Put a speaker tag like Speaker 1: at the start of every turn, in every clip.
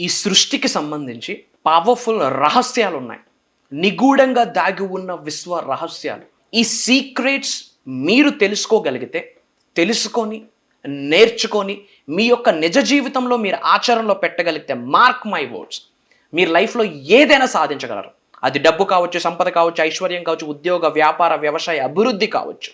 Speaker 1: ఈ సృష్టికి సంబంధించి పవర్ఫుల్ రహస్యాలు ఉన్నాయి, నిగూఢంగా దాగి ఉన్న విశ్వ రహస్యాలు. ఈ సీక్రెట్స్ మీరు తెలుసుకోగలిగితే, తెలుసుకొని నేర్చుకొని మీ యొక్క నిజ జీవితంలో మీరు ఆచరణలో పెట్టగలిగితే, మార్క్ మై వర్డ్స్, మీరు లైఫ్లో ఏదైనా సాధించగలరు. అది డబ్బు కావచ్చు, సంపద కావచ్చు, ఐశ్వర్యం కావచ్చు, ఉద్యోగ వ్యాపార వ్యవసాయ అభివృద్ధి కావచ్చు,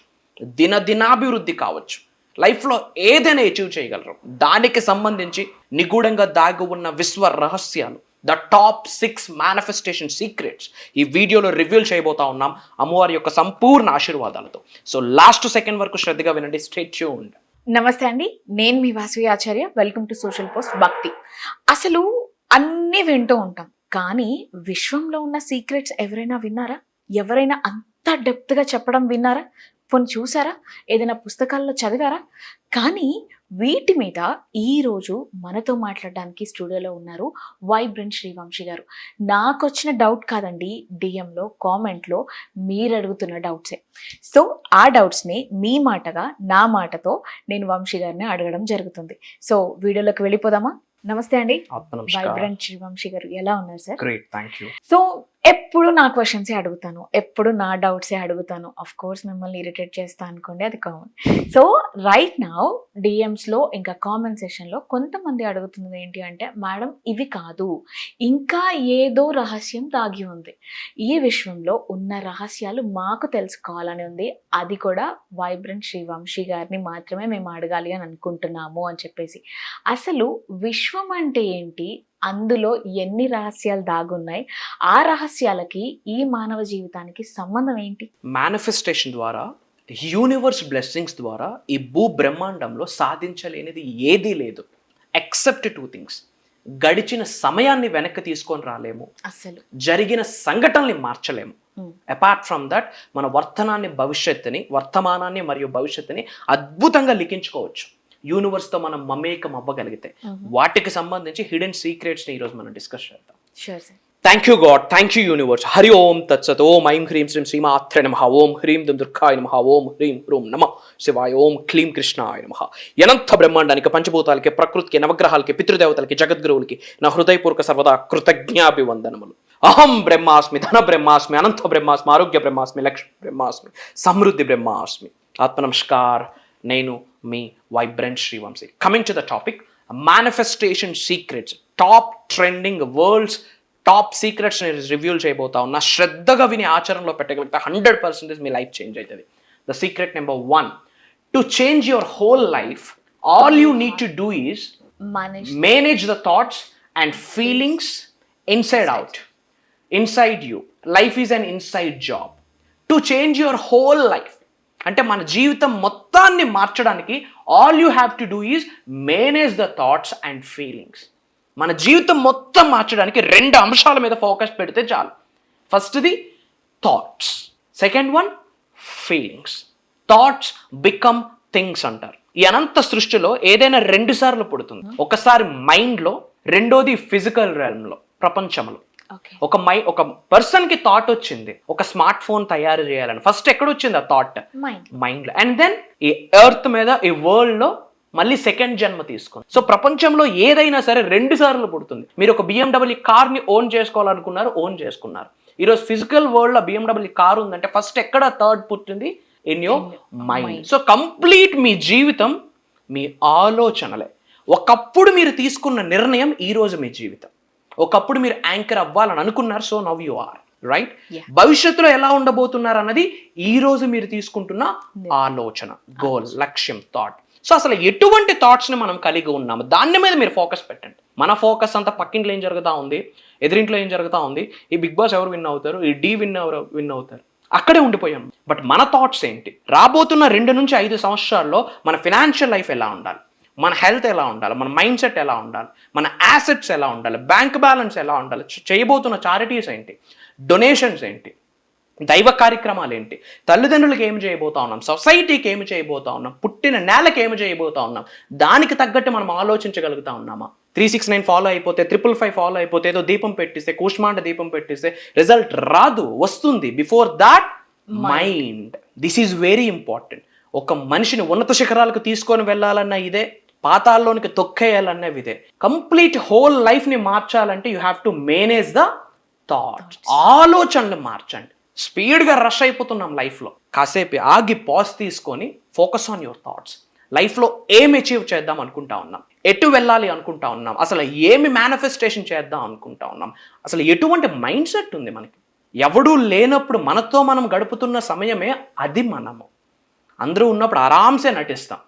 Speaker 1: దినాభివృద్ధి కావచ్చు, లైఫ్లో ఏదైనా అచీవ్ చేయగలరు. దానికి సంబంధించి నిగూఢంగా దాగి ఉన్న విశ్వ రహస్యాలు, ద టాప్ 6 మేనిఫెస్టేషన్ సీక్రెట్స్ ఈ వీడియోలో రివీల్ చేయబోతా ఉన్నాం అమ్మవారి యొక్క సంపూర్ణ ఆశీర్వాదాలతో. సో లాస్ట్ సెకండ్ వరకు శ్రద్ధగా వినండి. Stay tuned.
Speaker 2: నమస్తే అండి, నేను మీ వాసవి ఆచార్య. వెల్కమ్ టు సోషల్ పోస్ట్ భక్తి. అసలు అన్నీ వింటూ ఉంటాం, కానీ విశ్వంలో ఉన్న సీక్రెట్స్ ఎవరైనా విన్నారా? ఎవరైనా అంత డెప్త్గా చెప్పడం విన్నారా? పోనీ చూసారా? ఏదైనా పుస్తకాల్లో చదివారా? కానీ వీటి మీద ఈరోజు మనతో మాట్లాడడానికి స్టూడియోలో ఉన్నారు వైబ్రెంట్ శ్రీవంశీ గారు. నాకు వచ్చిన డౌట్ కాదండి, డిఎంలో కామెంట్లో మీరు అడుగుతున్న డౌట్సే. సో ఆ డౌట్స్ని మీ మాటగా నా మాటతో నేను వంశీ గారిని అడగడం జరుగుతుంది. సో వీడియోలోకి వెళ్ళిపోదామా? నమస్తే అండి వైబ్రెంట్ శ్రీవంశీ గారు, ఎలా ఉన్నారు సార్?
Speaker 1: Great, thank you.
Speaker 2: సో ఎప్పుడు నా క్వశ్చన్సే అడుగుతాను, ఎప్పుడు నా డౌట్సే అడుగుతాను. ఆఫ్ కోర్స్ మిమ్మల్ని ఇరిటేట్ చేస్తా అనుకోండి, అది కామన్. సో రైట్ నౌ డిఎమ్స్లో ఇంకా కామెంట్ సెషన్లో కొంతమంది అడుగుతున్నది ఏంటి అంటే, మేడం ఇవి కాదు, ఇంకా ఏదో రహస్యం దాగి ఉంది, ఈ విశ్వంలో ఉన్న రహస్యాలు మాకు తెలుసుకోవాలని ఉంది, అది కూడా వైబ్రెంట్ శ్రీవంశీ గారిని మాత్రమే మేము అడగాలి అని అనుకుంటున్నాము అని చెప్పేసి. అసలు విశ్వం అంటే ఏంటి, అందులో ఎన్ని రహస్యాలు దాగున్నాయి, ఆ రహస్యాలకి ఈ మానవ జీవితానికి సంబంధం ఏంటి?
Speaker 1: మేనిఫెస్టేషన్ ద్వారా, యూనివర్స్ బ్లెస్సింగ్స్ ద్వారా ఈ భూ బ్రహ్మాండంలో సాధించలేనిది ఏదీ లేదు, ఎక్సెప్ట్ 2 థింగ్స్. గడిచిన సమయాన్ని వెనక్కి తీసుకొని రాలేము, అసలు జరిగిన సంఘటనల్ని మార్చలేము. అపార్ట్ ఫ్రమ్ దట్ మన వర్తమానాన్ని మరియు భవిష్యత్తుని అద్భుతంగా లిఖించుకోవచ్చు యూనివర్స్తో మనం మమేకం అవ్వగలిగితే. వాటికి సంబంధించి హిడెన్ సీక్రెట్స్ని ఈరోజు మనం డిస్కస్ చేద్దాం. Thank you God, thank you universe. Hari ఓం తత్సత్. ఓం ఐం హ్రీం శ్రీం శ్రీమాత్రే నమః. ఓం హ్రీం దుర్గాయ నమః. ఓం హ్రీం హ్రూం నమః శివాయ. ఓం క్లీం కృష్ణాయ నమః. అనంత బ్రహ్మాండానికి, పంచభూతాలకి, ప్రకృతికి, నవగ్రహాలకి, పితృదేవతలకి, జగద్గురువులకి నా హృదయపూర్వక సర్వదా కృతజ్ఞాభివందనములు. అహం బ్రహ్మాస్మి, ధన బ్రహ్మాస్మి, అనంత బ్రహ్మాస్మి, ఆరోగ్య బ్రహ్మాస్మి, లక్ష్మి బ్రహ్మాస్మి, సమృద్ధి బ్రహ్మాస్మి. ఆత్మ నమస్కార్. నేను మీ vibrant Srivamsi. Coming to the topic, manifestation secrets, top trending world's top secrets reveal చేయబోతా ఉన్నా. శ్రద్ధగా విని ఆచరణలో పెట్టగలిగితే 100% మీ లైఫ్ చేంజ్ అవుతుంది. The secret number 1, to change your whole life, all you need to do is manage the thoughts and feelings inside out. Inside you. Life is an inside job. To change your whole life అంటే మన జీవితం మొత్తాన్ని మార్చడానికి all you have to do is manage the thoughts and feelings. మన జీవితం మొత్తం మార్చడానికి 2 అంశాల మీద ఫోకస్ పెడితే చాలు. ఫస్ట్ది thoughts, second one feelings. Thoughts become things అంటారు. ఈ అనంత సృష్టిలో ఏదైనా 2 సార్లు పుడుతుంది. ఒకసారి మైండ్లో, రెండోది ఫిజికల్ realmలో, ప్రపంచంలో. ఒక పర్సన్ కి థాట్ వచ్చింది, ఒక స్మార్ట్ ఫోన్ తయారు చేయాలని. ఫస్ట్ ఎక్కడ వచ్చింది ఆ థాట్? మైండ్ లో. అండ్ దెన్ ఈ ఎర్త్ మీద, ఈ వరల్డ్ లో మళ్ళీ సెకండ్ జన్మ తీసుకుంది. సో ప్రపంచంలో ఏదైనా సరే 2 సార్లు పుడుతుంది. మీరు ఒక BMW కార్ ని ఓన్ చేసుకోవాలనుకున్నారు, ఓన్ చేసుకున్నారు. ఈరోజు ఫిజికల్ వరల్డ్ లో BMW కార్ ఉందంటే ఫస్ట్ ఎక్కడ థర్డ్ పుట్టింది? In your mind. So complete మీ జీవితం మీ ఆలోచనలే. ఒకప్పుడు మీరు తీసుకున్న నిర్ణయం ఈ రోజు మీ జీవితం. ఒకప్పుడు మీరు యాంకర్ అవ్వాలని అనుకున్నారు, so now you are right. భవిష్యత్తులో ఎలా ఉండబోతున్నారు అన్నది ఈ రోజు మీరు తీసుకుంటున్న ఆలోచన, గోల్, లక్ష్యం, థాట్. సో అసలు ఎటువంటి థాట్స్ ని మనం కలిగి ఉన్నాము, దాని మీద మీరు ఫోకస్ పెట్టండి. మన ఫోకస్ అంతా పక్కింట్లో ఏం జరుగుతూ ఉంది, ఎదురింట్లో ఏం జరుగుతూ ఉంది, ఈ బిగ్ బాస్ ఎవరు విన్ అవుతారు, ఈ డి ఎవరు విన్ అవుతారు, అక్కడే ఉండిపోయాం. బట్ మన థాట్స్ ఏంటి? రాబోతున్న 2 నుంచి 5 సంవత్సరాల్లో మన ఫినాన్షియల్ లైఫ్ ఎలా ఉండాలి, మన హెల్త్ ఎలా ఉండాలి, మన మైండ్ సెట్ ఎలా ఉండాలి, మన యాసెట్స్ ఎలా ఉండాలి, బ్యాంక్ బ్యాలెన్స్ ఎలా ఉండాలి, చేయబోతున్న చారిటీస్ ఏంటి, డొనేషన్స్ ఏంటి, దైవ కార్యక్రమాలు ఏంటి, తల్లిదండ్రులకు ఏమి చేయబోతా ఉన్నాం, సొసైటీకి ఏమి చేయబోతా ఉన్నాం, పుట్టిన నేలకు ఏమి చేయబోతా ఉన్నాం, దానికి తగ్గట్టు మనం ఆలోచించగలుగుతా ఉన్నామా? 369 ఫాలో అయిపోతే, 555 ఫాలో అయిపోతే, ఏదో దీపం పెట్టిస్తే, కూష్మాండ దీపం పెట్టిస్తే రిజల్ట్ రాదు, వస్తుంది. Before that mind. This is very important. ఒక మనిషిని ఉన్నత శిఖరాలకు తీసుకొని వెళ్ళాలన్న ఇదే పాతాల్లోనికి తొక్కేయాలనేవి ఇదే. కంప్లీట్ హోల్ లైఫ్ని మార్చాలంటే you have to manage the thoughts. ఆలోచనలు మార్చండి. స్పీడ్గా రష్ అయిపోతున్నాం లైఫ్లో. కాసేపు ఆగి పాజ్ తీసుకొని ఫోకస్ ఆన్ యువర్ థాట్స్. లైఫ్లో ఏం అచీవ్ చేద్దాం అనుకుంటా ఉన్నాం, ఎటు వెళ్ళాలి అనుకుంటా ఉన్నాం, అసలు ఏమి మేనిఫెస్టేషన్ చేద్దాం అనుకుంటా ఉన్నాం, అసలు ఎటువంటి మైండ్ సెట్ ఉంది మనకి. ఎవడూ లేనప్పుడు మనతో మనం గడుపుతున్న సమయమే అది. మనము అందరూ ఉన్నప్పుడు ఆరామ్సే నటిస్తాం.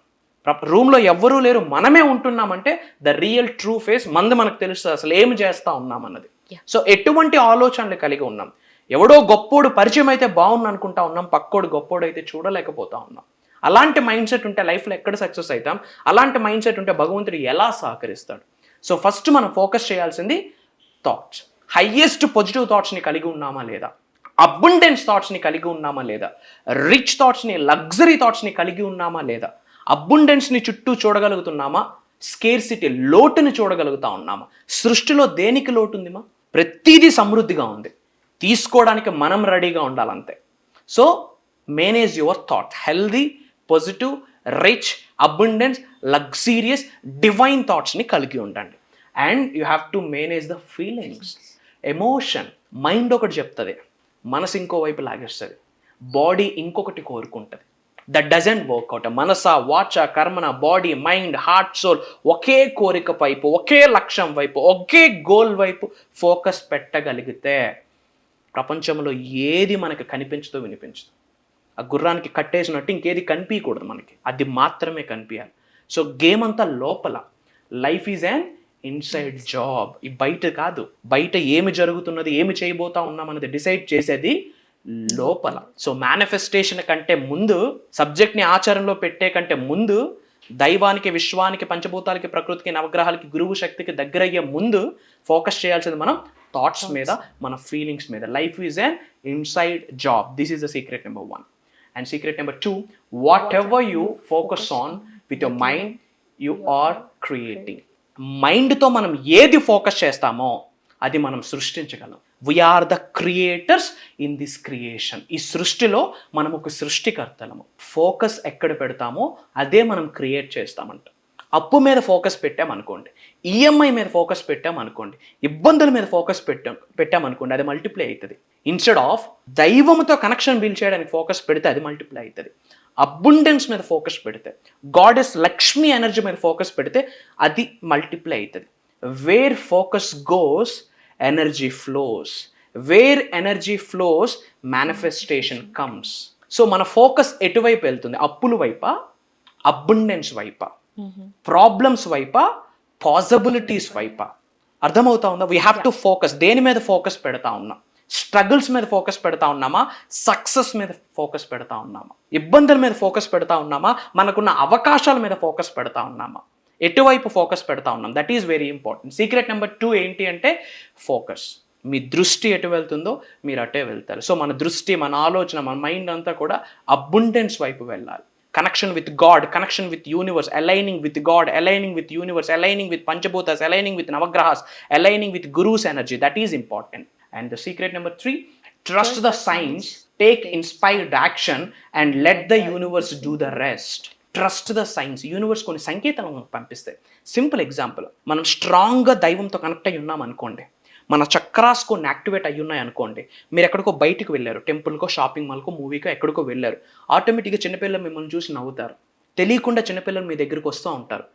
Speaker 1: రూమ్లో ఎవ్వరూ లేరు, మనమే ఉంటున్నామంటే ద రియల్ ట్రూ ఫేస్ మనది మనకు తెలుస్తుంది, అసలు ఏమి చేస్తా ఉన్నాం అన్నది. సో ఎటువంటి ఆలోచనలు కలిగి ఉన్నాం. ఎవడో గొప్పోడు పరిచయం అయితే బాగుంది అనుకుంటా ఉన్నాం, పక్కోడు గొప్పోడు అయితే చూడలేకపోతా ఉన్నాం. అలాంటి మైండ్ సెట్ ఉంటే లైఫ్లో ఎక్కడ సక్సెస్ అవుతాం. అలాంటి మైండ్ సెట్ ఉంటే భగవంతుడు ఎలా సహకరిస్తాడు. సో ఫస్ట్ మనం ఫోకస్ చేయాల్సింది థాట్స్. హైయెస్ట్ పాజిటివ్ థాట్స్ని కలిగి ఉన్నామా లేదా, అబండెన్స్ థాట్స్ని కలిగి ఉన్నామా లేదా, రిచ్ థాట్స్ని, లగ్జరీ థాట్స్ని కలిగి ఉన్నామా లేదా, అబండెన్స్ని చుట్టూ చూడగలుగుతున్నామా, స్కేర్సిటీ లోటుని చూడగలుగుతా ఉన్నామా. సృష్టిలో దేనికి లోటు ఉందిమా? ప్రతిదీ సమృద్ధిగా ఉంది. తీసుకోవడానికి మనం రెడీగా ఉండాలంతే. So manage your thought. Healthy, positive, rich, abundance, luxurious, divine థాట్స్ని కలిగి ఉండండి. And you have to manage the feelings. Emotion. Mind ఒకటి చెప్తుంది, మనసు ఇంకోవైపు లాగేస్తుంది, బాడీ ఇంకొకటి కోరుకుంటుంది. That doesn't work out. మనస, వాచ, కర్మన, బాడీ, మైండ్, హార్ట్, సోల్ ఒకే కోరిక వైపు, ఒకే లక్ష్యం వైపు, ఒకే గోల్ వైపు ఫోకస్ పెట్టగలిగితే ప్రపంచంలో ఏది మనకి కనిపించదో వినిపించదు. ఆ గుర్రానికి కట్టేసినట్టు ఇంకేది కనిపించకూడదు మనకి, అది మాత్రమే కనిపించాలి. సో గేమ్ అంతా లోపల. Life is an inside job. ఈ బయట కాదు. బయట ఏమి జరుగుతున్నది, ఏమి చేయబోతా ఉన్నామన్నది డిసైడ్ చేసేది లోపల. సో మేనిఫెస్టేషన్ కంటే ముందు, సబ్జెక్ట్ని ఆచరణలో పెట్టే కంటే ముందు, దైవానికి, విశ్వానికి, పంచభూతాలకి, ప్రకృతికి, నవగ్రహాలకి, గురువు శక్తికి దగ్గరయ్యే ముందు ఫోకస్ చేయాల్సింది మనం థాట్స్ మీద, మన ఫీలింగ్స్ మీద. Life is an inside job. This is the secret number 1. And secret number 2, whatever you focus on with your mind, you are creating. మైండ్తో మనం ఏది ఫోకస్ చేస్తామో అది మనం సృష్టించగలం. We are the creators in this creation. ఈ సృష్టిలో మనం ఒక సృష్టికర్తలము. ఫోకస్ ఎక్కడ పెడతామో అదే మనం క్రియేట్ చేస్తామంట. అప్పు మీద ఫోకస్ పెట్టామనుకోండి, ఈఎంఐ మీద ఫోకస్ పెట్టామనుకోండి, ఇబ్బందుల మీద ఫోకస్ పెట్టామనుకోండి, అది మల్టిప్లై అవుతుంది. ఇన్స్టెడ్ ఆఫ్ దైవంతో కనెక్షన్ బిల్డ్ చేయడానికి ఫోకస్ పెడితే అది మల్టిప్లై అవుతుంది. అబండెన్స్ మీద ఫోకస్ పెడితే, గాడెస్ లక్ష్మి ఎనర్జీ మీద ఫోకస్ పెడితే అది మల్టిప్లై అవుతుంది. Where focus goes, energy flows. Where energy flows, manifestation comes. So మన ఫోకస్ ఎటువైపు వెళ్తుంది? అప్పుల వైపా, అబండెన్స్ వైపా, ప్రాబ్లమ్స్ వైపా, పాసిబిలిటీస్ వైపా? అర్థమవుతా ఉందా? We have to focus. దేని మీద ఫోకస్ పెడతా ఉన్నాం? స్ట్రగుల్స్ మీద ఫోకస్ పెడతా ఉన్నామా, సక్సెస్ మీద ఫోకస్ పెడతా ఉన్నామా, ఇబ్బందుల మీద ఫోకస్ పెడతా ఉన్నామా, మనకున్న అవకాశాల మీద ఫోకస్ పెడతా ఉన్నామా, ఎటువైపు ఫోకస్ పెడతా ఉన్నాం? That is very important. Secret number 2 ఏంటి అంటే ఫోకస్. మీ దృష్టి ఎటు వెళ్తుందో మీరు అటే వెళ్తారు. సో మన దృష్టి, మన ఆలోచన, మన మైండ్ అంతా కూడా అబండెన్స్ వైపు వెళ్ళాలి. Connection with God, connection with universe, aligning with God, aligning with universe, aligning with పంచభూతాస్, అలైనింగ్ విత్ నవగ్రహాస్, aligning with gurus energy. That is important. And the secret number 3, trust the signs, take inspired action and let the universe do the rest. Trust the signs. Universe కొన్ని సంకేతాలు మనకు పంపిస్తాయి. Simple example, మనం స్ట్రాంగ్గా దైవంతో connect అయ్యి ఉన్నాం అనుకోండి, మన చక్రాస్ కొన్ని యాక్టివేట్ అయ్యి ఉన్నాయి అనుకోండి, మీరు ఎక్కడికో బయటకు వెళ్ళారు, టెంపుల్కో, షాపింగ్ మాల్కో, మూవీకో ఎక్కడికో వెళ్ళారు, ఆటోమేటిక్గా చిన్నపిల్లలు మిమ్మల్ని చూసి నవ్వుతారు. తెలియకుండా చిన్నపిల్లలు మీ దగ్గరికి వస్తూ ఉంటారు.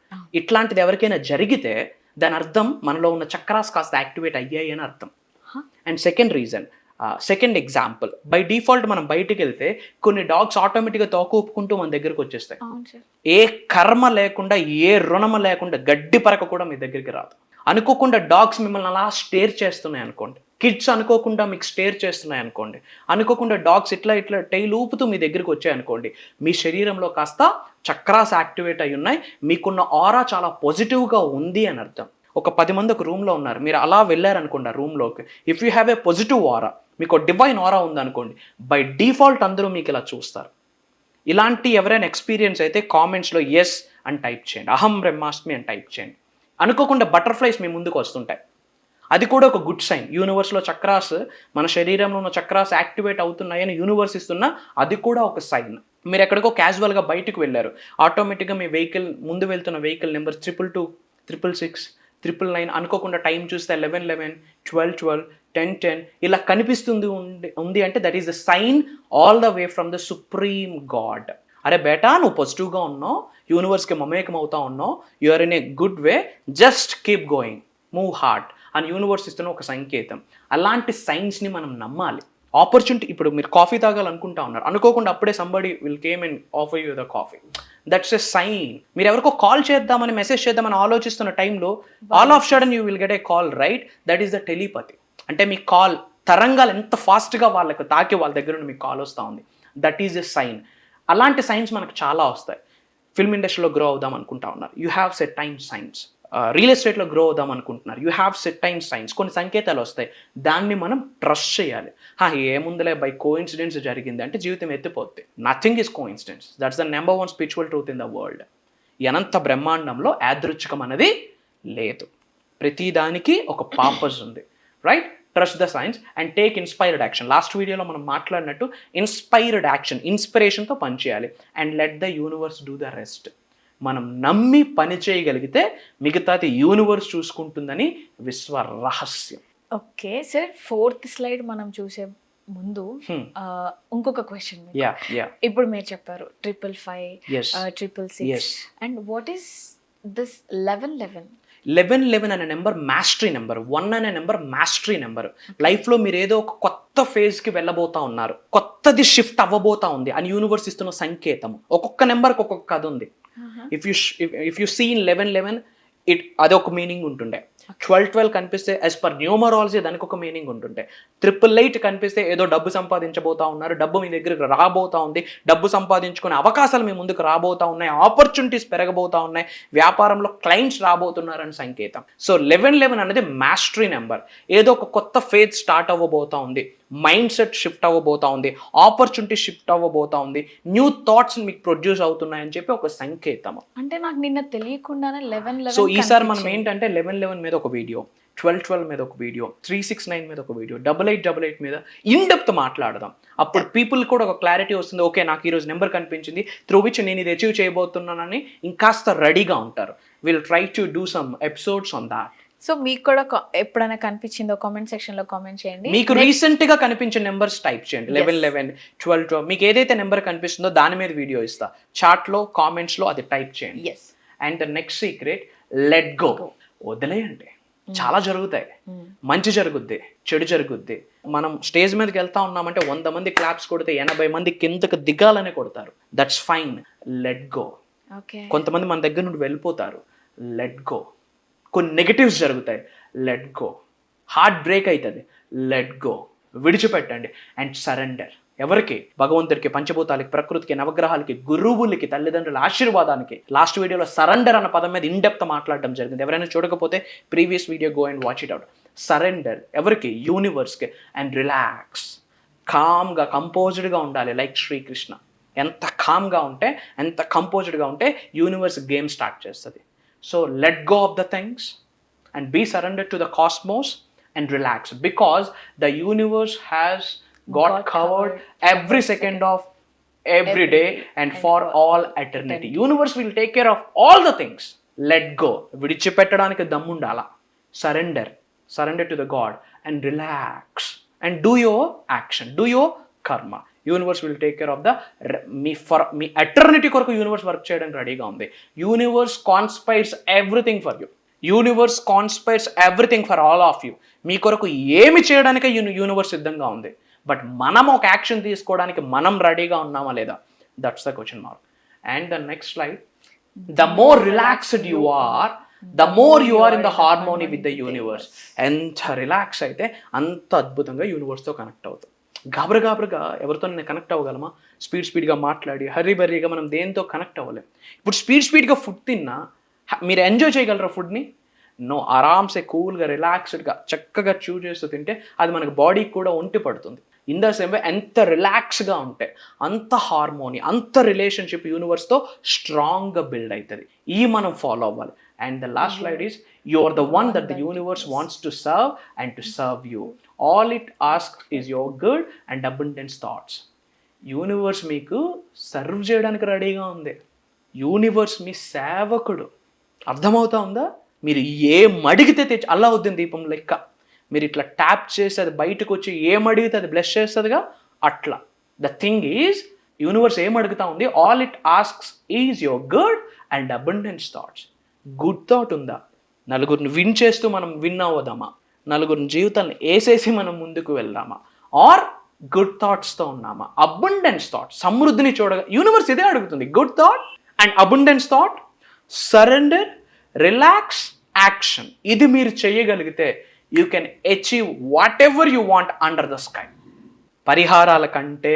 Speaker 1: ఇట్లాంటిది ఎవరికైనా జరిగితే దాని అర్థం మనలో ఉన్న చక్రాస్ కాస్త యాక్టివేట్ అయ్యాయి అని అర్థం. And second example, by default మనం బయటికి వెళ్తే కొన్ని డాగ్స్ ఆటోమేటిక్గా తోక ఊపుకుంటూ మన దగ్గరకు వచ్చేస్తాయి. ఏ కర్మ లేకుండా, ఏ రుణమ లేకుండా, గడ్డి పరక కూడా మీ దగ్గరికి రాదు. అనుకోకుండా డాగ్స్ మిమ్మల్ని అలా స్టేర్ చేస్తున్నాయి అనుకోండి, కిడ్స్ అనుకోకుండా మీకు స్టేర్ చేస్తున్నాయి అనుకోండి, అనుకోకుండా డాగ్స్ ఇట్లా టైల్ ఊపుతూ మీ దగ్గరికి వచ్చాయి అనుకోండి, మీ శరీరంలో కాస్త చక్రాస్ యాక్టివేట్ అయి ఉన్నాయి, మీకున్న ఆరా చాలా పాజిటివ్గా ఉంది అని అర్థం. ఒక 10 మంది ఒక రూమ్లో ఉన్నారు, మీరు అలా వెళ్ళారనుకోండి ఆ రూమ్లోకి, if you have a positive aura, మీకు డివైన్ ఆరా ఉందనుకోండి, బై డిఫాల్ట్ అందరూ మీకు ఇలా చూస్తారు. ఇలాంటి ఎవరైనా ఎక్స్పీరియన్స్ అయితే కామెంట్స్లో ఎస్ అని టైప్ చేయండి, అహం బ్రహ్మాస్మి అని టైప్ చేయండి. అనుకోకుండా బటర్ఫ్లైస్ మీ ముందుకు వస్తుంటాయి, అది కూడా ఒక గుడ్ సైన్. యూనివర్స్లో చక్రాస్, మన శరీరంలో ఉన్న చక్రాస్ యాక్టివేట్ అవుతున్నాయని యూనివర్స్ ఇస్తున్నా అది కూడా ఒక సైన్. మీరు ఎక్కడికో క్యాజువల్గా బయటకు వెళ్ళారు, ఆటోమేటిక్గా మీ వెహికల్ ముందు వెళ్తున్న వెహికల్ నెంబర్ 222, 666, 999 అనుకోకుండా టైం చూస్తే 11:11, 12:12, 10:10 ఇలా కనిపిస్తుంది ఉంది అంటే that is the sign all the way from the supreme god. అరే బేటా నువ్వు పాజిటివ్గా ఉన్నావు, యూనివర్స్కి మమేకం అవుతా ఉన్నావు, you're in a good way, just keep going, move heart అని యూనివర్స్ ఇస్తున్న ఒక సంకేతం. అలాంటి సైన్స్ని మనం నమ్మాలి. ఆపర్చునిటీ, ఇప్పుడు మీరు కాఫీ తాగాలనుకుంటా ఉన్నారు, అనుకోకుండా అప్పుడే somebody will came and offer you the coffee, that's a sign. మీరు ఎవరికో కాల్ చేద్దామని మెసేజ్ చేద్దామని ఆలోచిస్తున్న టైంలో all of sudden you will get a call, right? That is the telepathy. అంటే మీ కాల్ తరంగాలు ఎంత ఫాస్ట్గా వాళ్ళకు తాకి వాళ్ళ దగ్గర నుండి మీకు కాల్ వస్తూ ఉంది, దట్ ఈస్ ఎ సైన్. అలాంటి సైన్స్ మనకు చాలా వస్తాయి. ఫిల్మ్ ఇండస్ట్రీలో గ్రో అవుదాం అనుకుంటా ఉన్నారు, you have set time science. Real ఎస్టేట్లో గ్రో అవుదాం అనుకుంటున్నారు, you have set time science. కొన్ని సంకేతాలు వస్తాయి, దాన్ని మనం ట్రస్ట్ చేయాలి. ఏముందిలే బై కోఇన్సిడెన్స్ జరిగింది అంటే జీవితం ఎత్తిపోద్ది. Nothing is coincidence, that's the number 1 spiritual truth in the world. అనంత బ్రహ్మాండంలో యాదృచ్ఛికం అనేది లేదు, ప్రతిదానికి ఒక పర్పస్ ఉంది, right? Trust the signs and take inspired action. Last వీడియోలో మనం మాట్లాడినట్టు ఇన్స్పైర్డ్ యాక్షన్, ఇన్స్పిరేషన్తో పనిచేయాలి. And let the universe do the rest. మనం నమ్మి పని చేయగలిగితే మిగతాది యూనివర్స్ చూసుకుంటుందని విశ్వ రహస్యం.
Speaker 2: ఓకే సార్, 4th స్లైడ్ మనం చూసే ముందు ఇంకొక క్వశ్చన్. ఇప్పుడు మీరు చెప్పారు 555, 666 అండ్ వాట్ ఈస్ దిస్ 1111?
Speaker 1: 1111 అనే నెంబర్ మాస్టరీ నెంబర్, 1 అనే నెంబర్ మాస్టరీ నెంబర్. లైఫ్లో మీరు ఏదో ఒక కొత్త ఫేజ్కి వెళ్ళబోతా ఉన్నారు, కొత్తది షిఫ్ట్ అవ్వబోతా ఉంది అని యూనివర్స్ ఇస్తున్న సంకేతం. ఒక్కొక్క నెంబర్కి ఒక్కొక్క కథ ఉంది. ఇఫ్ యు సీ ఇన్ 1111 అదొక మీనింగ్ ఉంటుండే, 1212 కనిపిస్తే యాజ్ పర్ న్యూమరాలజీ దానికి ఒక మీనింగ్ ఉంటుండే, 888 కనిపిస్తే ఏదో డబ్బు సంపాదించబోతా ఉన్నారు, డబ్బు మీ దగ్గరికి రాబోతా ఉంది, డబ్బు సంపాదించుకునే అవకాశాలు మీ ముందుకు రాబోతా ఉన్నాయి, ఆపర్చునిటీస్ పెరగబోతా ఉన్నాయి, వ్యాపారంలో క్లయింట్స్ రాబోతున్నారని సంకేతం. సో 1111 అనేది మాస్టరీ నెంబర్. ఏదో ఒక కొత్త ఫేజ్ స్టార్ట్ అవ్వబోతా ఉంది, మైండ్ సెట్ షిఫ్ట్ అవ్వబోతా ఉంది, ఆపర్చునిటీ షిఫ్ట్ అవ్వబోతా ఉంది, న్యూ థాట్స్ మీకు ప్రొడ్యూస్ అవుతున్నాయని చెప్పి ఒక సంకేతం.
Speaker 2: అంటే నాకు నిన్న తెలియకుండానే 1111.
Speaker 1: సో ఈసారి మనం ఏంటంటే 1111 మీద ఒక వీడియో, 1212 మీద ఒక వీడియో, 369 మీద ఒక వీడియో, 8888 మీద ఇన్ డెప్త్ మాట్లాడదాం. అప్పుడు పీపుల్ కూడా ఒక క్లారిటీ వస్తుంది, ఓకే నాకు ఈరోజు నెంబర్ కనిపించింది త్రూ విచ్ నేను ఇది అచీవ్ చేయబోతున్నానని ఇంకాస్త రెడీగా ఉంటారు. Will try to do some episodes on that.
Speaker 2: So మీకు కూడా ఎప్పుడైనా కనిపించిందో కామెంట్ సెక్షన్ లో కామెంట్ చేయండి.
Speaker 1: మీకు రీసెంట్ గా కనిపించిన నెంబర్స్ టైప్ చేయండి, 1111, 1212, మీకు ఏదైతే నెంబర్ కనిపిస్తుందో దాని మీద వీడియో ఇస్తా, చాట్ లో కామెంట్స్ లో అది టైప్ చేయండి. And the next secret, let go. వదిలేయండి, చాలా జరుగుతాయి, మంచి జరుగుద్ది, చెడు జరుగుద్ది. మనం స్టేజ్ మీదకి వెళ్తా ఉన్నామంటే 100 మంది క్లాప్స్ కొడితే 80 మంది కిందకు దిగాలనే కొడతారు, దట్స్ ఫైన్. Let go. కొంతమంది మన దగ్గర నుండి వెళ్ళిపోతారు, లెట్ గో. కొన్ని నెగటివ్స్ జరుగుతాయి, లెట్ గో. హార్ట్ బ్రేక్ అవుతుంది, లెట్ గో. విడిచిపెట్టండి అండ్ సరెండర్. ఎవరికి? భగవంతుడికి, పంచభూతాలకి, ప్రకృతికి, నవగ్రహాలకి, గురువులకి, తల్లిదండ్రుల ఆశీర్వాదానికి. లాస్ట్ వీడియోలో సరెండర్ అన్న పదం మీద ఇన్ డెప్త్ మాట్లాడడం జరిగింది. ఎవరైనా చూడకపోతే previous video go and watch it out. Surrender ఎవరికి? యూనివర్స్కి. అండ్ రిలాక్స్, కామ్గా, కంపోజ్డ్గా ఉండాలి. లైక్ శ్రీకృష్ణ ఎంత కామ్గా ఉంటే, ఎంత కంపోజ్డ్గా ఉంటే యూనివర్స్ గేమ్ స్టార్ట్ చేస్తుంది. So let go of the things and be surrendered to the cosmos and relax, because the universe has got covered every second of every day and for all eternity. Universe will take care of all the things. Let go. విడిచిపెట్టడానికి దమ్ముండాలా. Surrender to the God and relax and do your action, do your karma. Universe will take care of the మీ eternity కొరకు universe work చేయడానికి రెడీగా ఉంది. Universe conspires everything for you. Universe conspires everything for all of you. మీ కొరకు ఏమి చేయడానికే universe సిద్ధంగా ఉంది. బట్ మనం ఒక యాక్షన్ తీసుకోవడానికి మనం రెడీగా ఉన్నామా లేదా? That's the question mark. And the next slide, the more relaxed you are, the more you are in the harmony with the universe. ఎంత రిలాక్స్ అయితే అంత అద్భుతంగా యూనివర్స్తో కనెక్ట్ అవుతాం. గాబరగా ఎవరితో నేను కనెక్ట్ అవ్వగలమా? స్పీడ్గా మాట్లాడి హర్రీబర్రీగా మనం దేంతో కనెక్ట్ అవ్వలేం. ఇప్పుడు స్పీడ్గా ఫుడ్ తిన్నా మీరు ఎంజాయ్ చేయగలరా ఫుడ్ని? నో. ఆరామ్సే కూల్గా రిలాక్స్డ్గా చక్కగా చూ చేస్తూ తింటే అది మనకు బాడీకి కూడా ఒంటి పడుతుంది. ఇన్ ద సేమ్ వే ఎంత రిలాక్స్గా ఉంటే అంత హార్మోనీ, అంత రిలేషన్షిప్ యూనివర్స్తో స్ట్రాంగ్గా బిల్డ్ అవుతుంది. ఈ మనం ఫాలో అవ్వాలి. And the last slide is, you are the one that the universe wants to serve and to serve you. All it asks is your good and abundant thoughts. Universe మీకు serve చేయడానికి రెడీగా ఉంది. Universe మీ సేవకుడు. అర్థమవుతా ఉందా? మీరు ఏమడిగితే తెచ్చి అల్లావుద్దీన్ దీపం లెక్క మీరు ఇట్లా ట్యాప్ చేసి అది బయటకు వచ్చి ఏమడిగితే అది బ్లెస్ చేస్తుందిగా, అట్లా. ద థింగ్ ఈజ్ యూనివర్స్ ఏమడుగుతా ఉంది, all it asks is your good and abundance thoughts. Good thought ఉందా? నలుగురిని విన్ చేస్తూ మనం విన్ అవ్వదామా? నలుగురిని జీవితాన్ని వేసేసి మనం ముందుకు వెళ్దామా? ఆర్ గుడ్ థాట్స్తో ఉన్నామా? అబండెన్స్ థాట్, సమృద్ధిని చూడగా యూనివర్స్ ఇదే అడుగుతుంది. Good thought and abundance thought, surrender, relax, action. ఇది మీరు చేయగలిగితే you can achieve whatever you want under the sky. పరిహారాల కంటే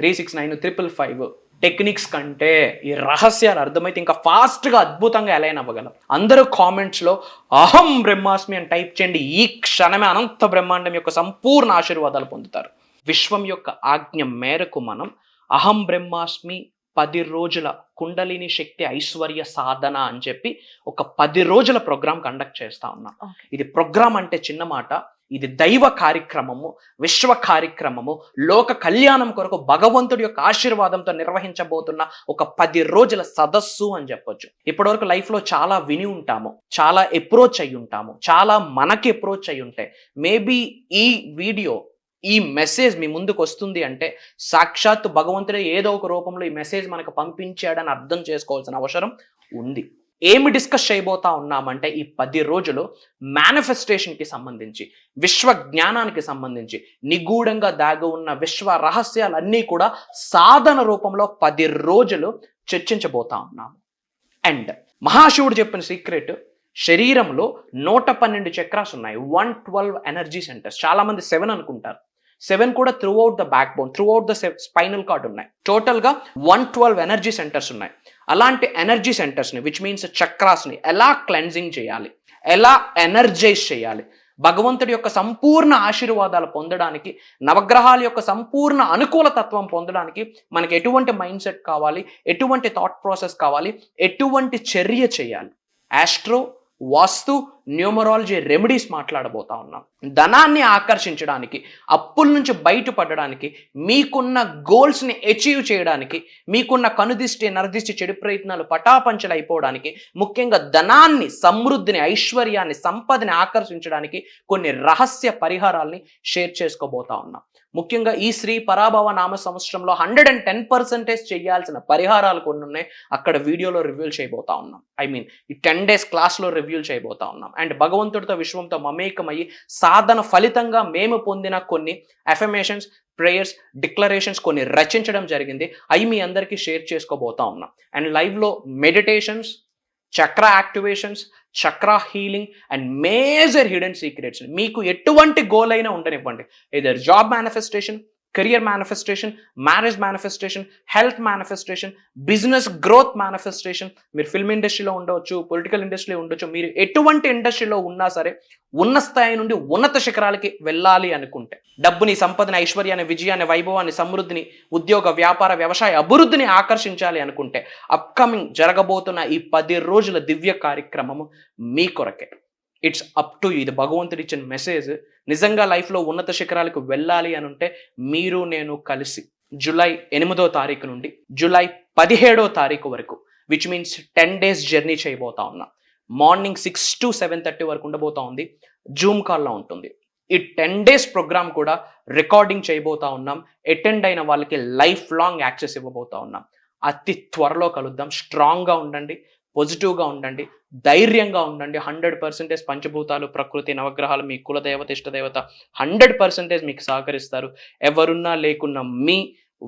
Speaker 1: 369 టెక్నిక్స్ కంటే ఈ రహస్యాలు అర్థమైతే ఇంకా ఫాస్ట్గా అద్భుతంగా అలైన్ అవ్వగలం. అందరూ కామెంట్స్లో అహం బ్రహ్మాస్మి అని టైప్ చేయండి. ఈ క్షణమే అనంత బ్రహ్మాండం యొక్క సంపూర్ణ ఆశీర్వాదాలు పొందుతారు. విశ్వం యొక్క ఆజ్ఞ మేరకు మనం అహం బ్రహ్మాస్మి 10 రోజుల కుండలిని శక్తి ఐశ్వర్య సాధన అని చెప్పి ఒక 10 రోజుల ప్రోగ్రామ్ కండక్ట్ చేస్తా ఉన్నాం. ఇది ప్రోగ్రామ్ అంటే చిన్న మాట, ఇది దైవ కార్యక్రమము, విశ్వ కార్యక్రమము, లోక కళ్యాణం కొరకు భగవంతుడి యొక్క ఆశీర్వాదంతో నిర్వహించబోతున్న ఒక 10 రోజుల సదస్సు అని చెప్పొచ్చు. ఇప్పటివరకు లైఫ్లో చాలా విని ఉంటాము, చాలా అప్రోచ్ అయి ఉంటాము, చాలా మనకి అప్రోచ్ అయి ఉంటాయి. మేబీ ఈ వీడియో, ఈ మెసేజ్ మీ ముందుకు వస్తుంది అంటే సాక్షాత్ భగవంతుడే ఏదో ఒక రూపంలో ఈ మెసేజ్ మనకు పంపించాడని అర్థం చేసుకోవాల్సిన అవసరం ఉంది. ఏమి డిస్కస్ చేయబోతా ఉన్నామంటే ఈ 10 రోజులు మేనిఫెస్టేషన్కి సంబంధించి, విశ్వ జ్ఞానానికి సంబంధించి నిగూఢంగా దాగి ఉన్న విశ్వ రహస్యాలన్నీ కూడా సాధన రూపంలో 10 రోజులు చర్చించబోతా ఉన్నాము. అండ్ మహాశివుడు చెప్పిన సీక్రెట్, శరీరంలో 112 చక్రాస్ ఉన్నాయి, 112 ఎనర్జీ సెంటర్స్. చాలా మంది 7 అనుకుంటారు. 7 కూడా through out the back bone, through out the spinal cord ఉన్నాయి. టోటల్గా 112 ఎనర్జీ సెంటర్స్ ఉన్నాయి. అలాంటి ఎనర్జీ సెంటర్స్ని, విచ్ మీన్స్ చక్రాస్ని ఎలా క్లెన్జింగ్ చేయాలి, ఎలా ఎనర్జైజ్ చేయాలి, భగవంతుడి యొక్క సంపూర్ణ ఆశీర్వాదాలు పొందడానికి, నవగ్రహాల యొక్క సంపూర్ణ అనుకూల తత్వం పొందడానికి మనకి ఎటువంటి మైండ్ సెట్ కావాలి, ఎటువంటి థాట్ ప్రాసెస్ కావాలి, ఎటువంటి చర్య చేయాలి, ఆస్ట్రో, వాస్తు, న్యూమరాలజీ రెమెడీస్ మాట్లాడబోతా ఉన్నాం. ధనాన్ని ఆకర్షించడానికి, అప్పుల నుంచి బయటపడడానికి, మీకున్న గోల్స్ని అచీవ్ చేయడానికి, మీకున్న కనుదిష్టి, నరదిష్టి, చెడు ప్రయత్నాలు పటాపంచలు అయిపోవడానికి, ముఖ్యంగా ధనాన్ని, సమృద్ధిని, ఐశ్వర్యాన్ని, సంపదని ఆకర్షించడానికి కొన్ని రహస్య పరిహారాల్ని షేర్ చేసుకోబోతా ఉన్నాం. ముఖ్యంగా ఈ శ్రీ పరాభవ నామ సంవత్సరంలో 110% చేయాల్సిన పరిహారాలు కొన్ని ఉన్నాయి. అక్కడ వీడియోలో రివ్యూల్ చేయబోతా ఉన్నాం. ఈ 10 days క్లాస్లో రివ్యూల్ చేయబోతా ఉన్నాం. అండ్ భగవంతుడితో, విశ్వంతో మమేకమయ్యి సాధన ఫలితంగా మేము పొందిన కొన్ని అఫర్మేషన్స్, ప్రేయర్స్, డిక్లరేషన్స్ కొన్ని రచించడం జరిగింది. అవి మీ అందరికీ షేర్ చేసుకోబోతా ఉన్నాం. అండ్ లైవ్లో మెడిటేషన్స్, చక్ర యాక్టివేషన్స్, చక్ర healing and major hidden secrets. మీకు ఎటువంటి గోల్ అయినా ఉండనివ్వండి, either job manifestation, career manifestation, marriage manifestation, health manifestation, business growth manifestation. మీరు ఫిల్మ్ ఇండస్ట్రీలో ఉండవచ్చు, పొలిటికల్ ఇండస్ట్రీలో ఉండొచ్చు, మీరు ఎటువంటి ఇండస్ట్రీలో ఉన్నా సరే ఉన్న స్థాయి నుండి ఉన్నత శిఖరాలకి వెళ్ళాలి అనుకుంటే, డబ్బుని, సంపదని, ఐశ్వర్యాన్ని, విజయాన్ని, వైభవాన్ని, సమృద్ధిని, ఉద్యోగ, వ్యాపార, వ్యవసాయ అభివృద్ధిని ఆకర్షించాలి అనుకుంటే అప్కమింగ్ జరగబోతున్న ఈ 10 రోజుల దివ్య కార్యక్రమము మీ కొరకే. It's up to you. ఇది భగవంతుడు ఇచ్చిన మెసేజ్. నిజంగా లైఫ్లో ఉన్నత శిఖరాలకు వెళ్ళాలి అని ఉంటే మీరు నేను కలిసి జూలై 8వ తారీఖు నుండి జూలై 17వ తారీఖు వరకు, విచ్ మీన్స్ 10 days జర్నీ చేయబోతా ఉన్నాం. మార్నింగ్ 6 to 7:30 వరకు ఉండబోతా ఉంది. జూమ్ కాల్లో ఉంటుంది. ఈ 10 days ప్రోగ్రామ్ కూడా రికార్డింగ్ చేయబోతా ఉన్నాం. అటెండ్ అయిన వాళ్ళకి లైఫ్ లాంగ్ యాక్సెస్ ఇవ్వబోతా ఉన్నాం. అతి త్వరలో కలుద్దాం. స్ట్రాంగ్గా ఉండండి, పాజిటివ్గా ఉండండి, ధైర్యంగా ఉండండి. 100% పంచభూతాలు, ప్రకృతి, నవగ్రహాలు, మీ కులదేవత, ఇష్టదేవత 100% మీకు సహకరిస్తారు. ఎవరున్నా లేకున్నా మీ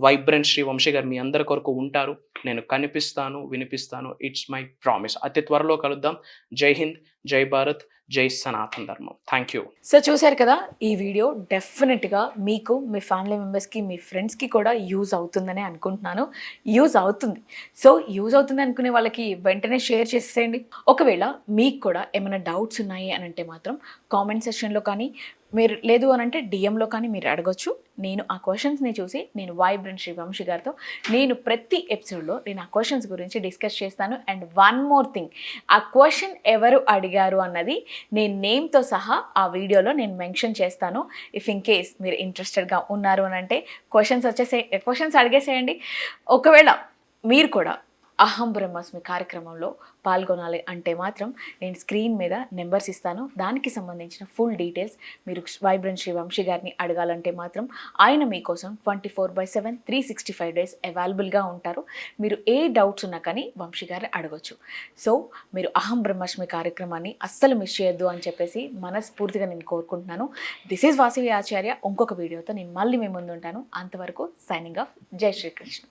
Speaker 1: వైబ్రెంట్ శ్రీ వంశీ గారు మీ అందరి కొరకు ఉంటారు. నేను కనిపిస్తాను, వినిపిస్తాను. It's my promise. అతి త్వరలో కలుద్దాం. జై హింద్, జై భారత్, జై సనాతన ధర్మం. Thank you.
Speaker 2: సో చూశారు కదా, ఈ వీడియో డెఫినెట్గా మీకు, మీ ఫ్యామిలీ మెంబర్స్కి, మీ ఫ్రెండ్స్కి కూడా యూజ్ అవుతుందని అనుకుంటున్నాను. యూజ్ అవుతుంది. సో యూజ్ అవుతుంది అనుకునే వాళ్ళకి వెంటనే షేర్ చేసేయండి. ఒకవేళ మీకు కూడా ఏమైనా డౌట్స్ ఉన్నాయి అని అంటే మాత్రం కామెంట్ సెక్షన్లో కానీ, మీరు లేదు అని అంటే డిఎంలో కానీ మీరు అడగొచ్చు. నేను ఆ క్వశ్చన్స్ని చూసి నేను వైబ్రెంట్ శ్రీ వంశీ గారితో నేను ప్రతి ఎపిసోడ్లో నేను ఆ క్వశ్చన్స్ గురించి డిస్కస్ చేస్తాను. అండ్ వన్ మోర్ థింగ్, ఆ క్వశ్చన్ ఎవరు అడిగారు అన్నది నేను నేమ్తో సహా ఆ వీడియోలో నేను మెన్షన్ చేస్తాను. ఇఫ్ ఇన్ కేస్ మీరు ఇంట్రెస్టెడ్గా ఉన్నారు అని అంటే క్వశ్చన్స్ అడిగేసేయండి. ఒకవేళ మీరు కూడా అహం బ్రహ్మాస్మి కార్యక్రమంలో పాల్గొనాలి అంటే మాత్రం నేను స్క్రీన్ మీద నెంబర్స్ ఇస్తాను. దానికి సంబంధించిన ఫుల్ డీటెయిల్స్ మీరు వైబ్రెంట్ శ్రీ వంశీ గారిని అడగాలంటే మాత్రం ఆయన మీకోసం 24/7 365 డేస్ అవైలబుల్గా ఉంటారు. మీరు ఏ డౌట్స్ ఉన్నా కానీ వంశీ గారిని అడగొచ్చు. సో మీరు అహం బ్రహ్మాస్మి కార్యక్రమాన్ని అస్సలు మిస్ చేయొద్దు అని చెప్పేసి మనస్ఫూర్తిగా నేను కోరుకుంటున్నాను. దిస్ ఈజ్ వాసవి ఆచార్య. ఇంకొక వీడియోతో నేను మళ్ళీ మీ ముందు ఉంటాను. అంతవరకు సైనింగ్ ఆఫ్. జై శ్రీకృష్ణ.